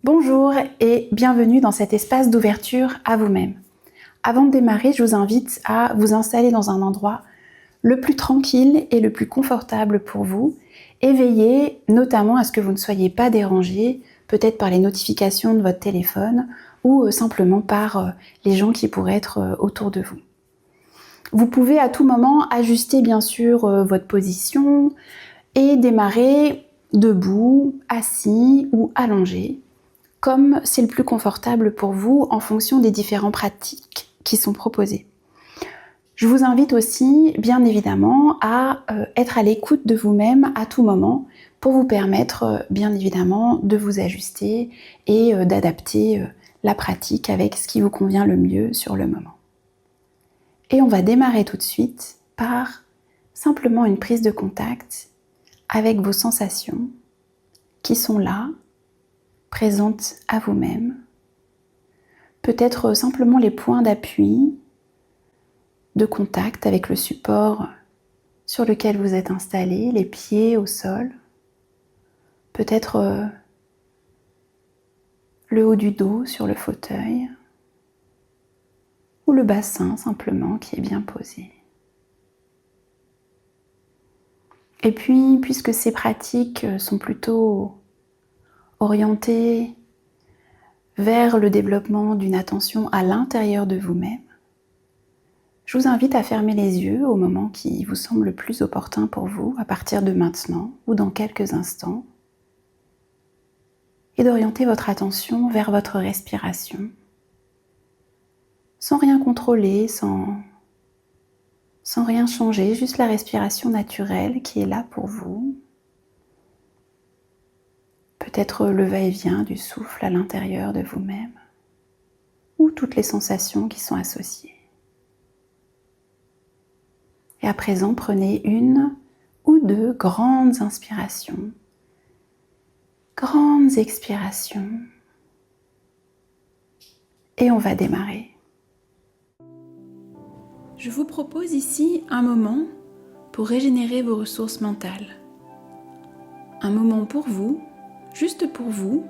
Bonjour et bienvenue dans cet espace d'ouverture à vous-même. Avant de démarrer, je vous invite à vous installer dans un endroit le plus tranquille et le plus confortable pour vous et veillez notamment à ce que vous ne soyez pas dérangé, peut-être par les notifications de votre téléphone ou simplement par les gens qui pourraient être autour de vous. Vous pouvez à tout moment ajuster bien sûr votre position et démarrer debout, assis ou allongé, comme c'est le plus confortable pour vous en fonction des différentes pratiques qui sont proposées. Je vous invite aussi, bien évidemment, à être à l'écoute de vous-même à tout moment pour vous permettre, bien évidemment, de vous ajuster et d'adapter la pratique avec ce qui vous convient le mieux sur le moment. Et on va démarrer tout de suite par simplement une prise de contact avec vos sensations qui sont là, présentes à vous-même. Peut-être simplement les points d'appui, de contact avec le support sur lequel vous êtes installé, les pieds au sol. Peut-être le haut du dos sur le fauteuil. Ou le bassin simplement qui est bien posé. Et puis, puisque ces pratiques sont plutôt orientées vers le développement d'une attention à l'intérieur de vous-même, je vous invite à fermer les yeux au moment qui vous semble le plus opportun pour vous, à partir de maintenant ou dans quelques instants, et d'orienter votre attention vers votre respiration, sans rien contrôler, sans rien changer, juste la respiration naturelle qui est là pour vous. Peut-être le va-et-vient du souffle à l'intérieur de vous-même, ou toutes les sensations qui sont associées. Et à présent, prenez une ou deux grandes inspirations, grandes expirations, et on va démarrer. Je vous propose ici un moment pour régénérer vos ressources mentales. Un moment pour vous, juste pour vous,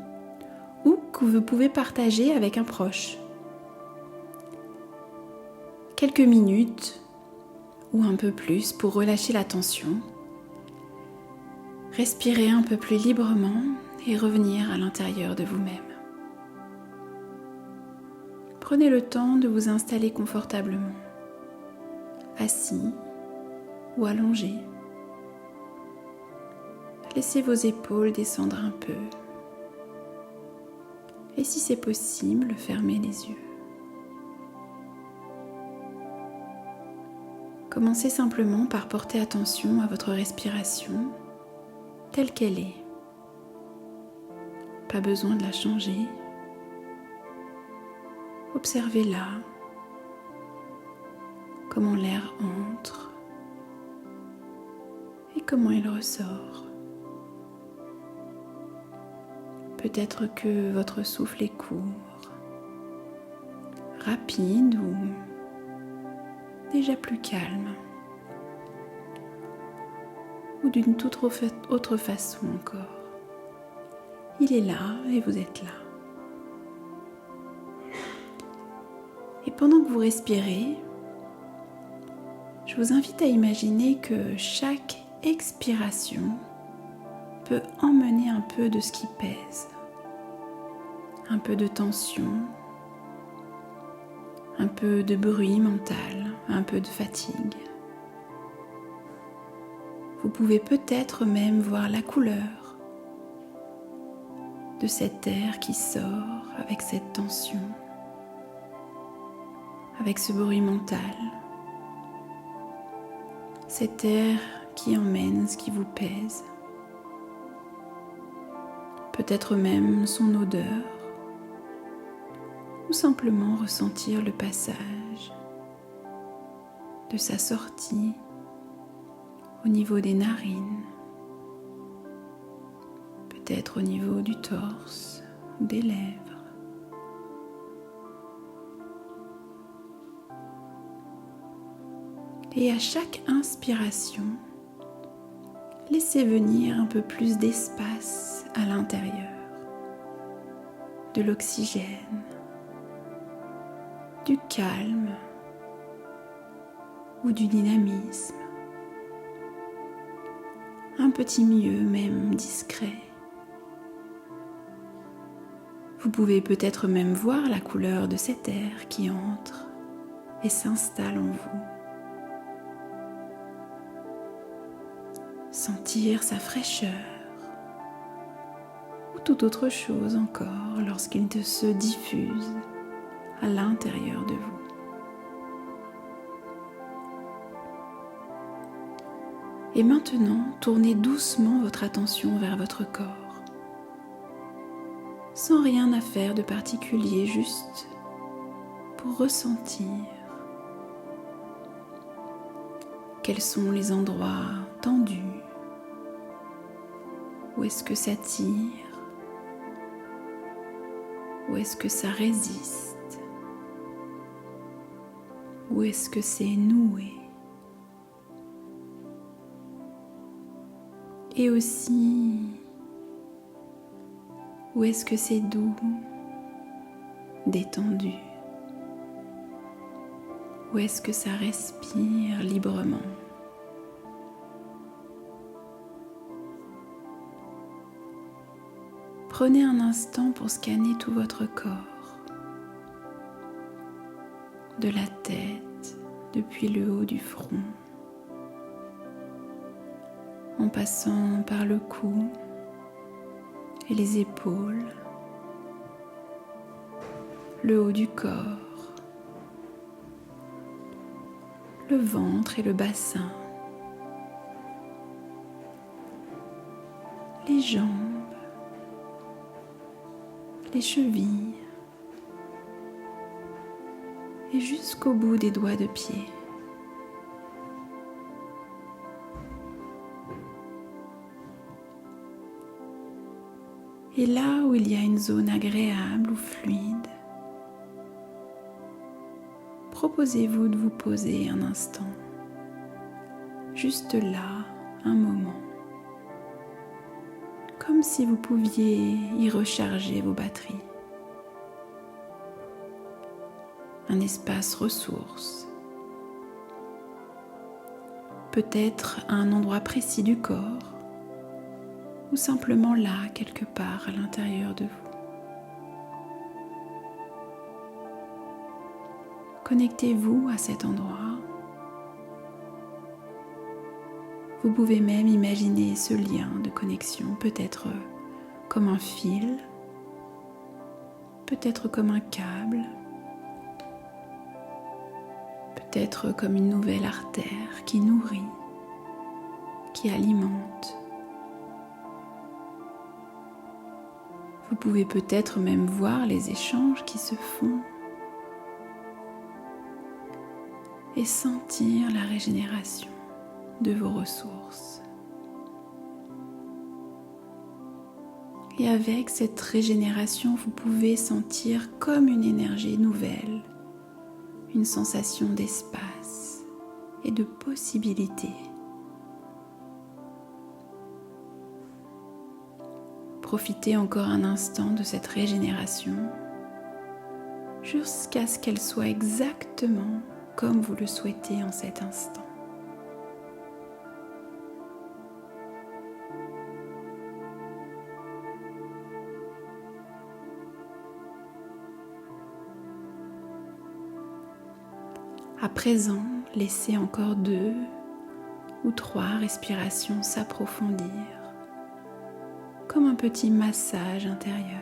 ou que vous pouvez partager avec un proche. Quelques minutes ou un peu plus pour relâcher la tension, respirer un peu plus librement et revenir à l'intérieur de vous-même. Prenez le temps de vous installer confortablement, assis ou allongé. Laissez vos épaules descendre un peu. Et si c'est possible, fermez les yeux. Commencez simplement par porter attention à votre respiration telle qu'elle est. Pas besoin de la changer. Observez-la, comment l'air entre et comment il ressort. Peut-être que votre souffle est court, rapide ou déjà plus calme, ou d'une toute autre façon encore. Il est là et vous êtes là. Et pendant que vous respirez, je vous invite à imaginer que chaque expiration peut emmener un peu de ce qui pèse, un peu de tension, un peu de bruit mental, un peu de fatigue. Vous pouvez peut-être même voir la couleur de cet air qui sort avec cette tension, avec ce bruit mental, cet air qui emmène ce qui vous pèse, peut-être même son odeur, ou simplement ressentir le passage de sa sortie au niveau des narines, peut-être au niveau du torse ou des lèvres. Et à chaque inspiration, laissez venir un peu plus d'espace à l'intérieur. de l'oxygène, du calme ou du dynamisme, un petit mieux même discret. Vous pouvez peut-être même voir la couleur de cet air qui entre et s'installe en vous. Sentir sa fraîcheur ou toute autre chose encore lorsqu'il se diffuse à l'intérieur de vous. Et maintenant, tournez doucement votre attention vers votre corps, sans rien à faire de particulier, juste pour ressentir quels sont les endroits tendus, où est-ce que ça tire, où est-ce que ça résiste, où est-ce que c'est noué. Et aussi, où est-ce que c'est doux, détendu? Où est-ce que ça respire librement? Prenez un instant pour scanner tout votre corps, de la tête, depuis le haut du front, en passant par le cou et les épaules, le haut du corps, le ventre et le bassin, les jambes, les chevilles et jusqu'au bout des doigts de pied. Et là où il y a une zone agréable ou fluide, proposez-vous de vous poser un instant, juste là, un moment, comme si vous pouviez y recharger vos batteries. Un espace ressource, peut-être à un endroit précis du corps, ou simplement là, quelque part à l'intérieur de vous. Connectez-vous à cet endroit. Vous pouvez même imaginer ce lien de connexion, peut-être comme un fil, peut-être comme un câble, peut-être comme une nouvelle artère qui nourrit, qui alimente. Vous pouvez peut-être même voir les échanges qui se font et sentir la régénération de vos ressources. Et avec cette régénération, vous pouvez sentir comme une énergie nouvelle, une sensation d'espace et de possibilité. Profitez encore un instant de cette régénération jusqu'à ce qu'elle soit exactement comme vous le souhaitez en cet instant. À présent, laissez encore 2 ou 3 respirations s'approfondir, comme un petit massage intérieur.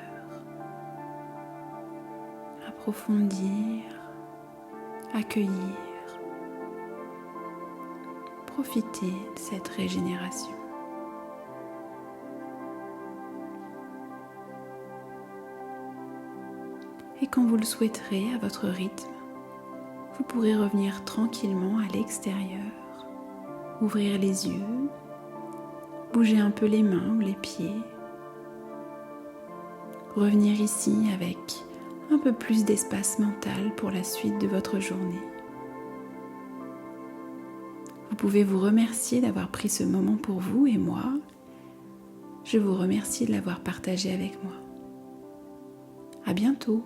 Approfondir, accueillir, profiter de cette régénération. Et quand vous le souhaiterez, à votre rythme, vous pourrez revenir tranquillement à l'extérieur, ouvrir les yeux, bouger un peu les mains ou les pieds, revenir ici avec un peu plus d'espace mental pour la suite de votre journée. Vous pouvez vous remercier d'avoir pris ce moment pour vous et moi, je vous remercie de l'avoir partagé avec moi. À À bientôt.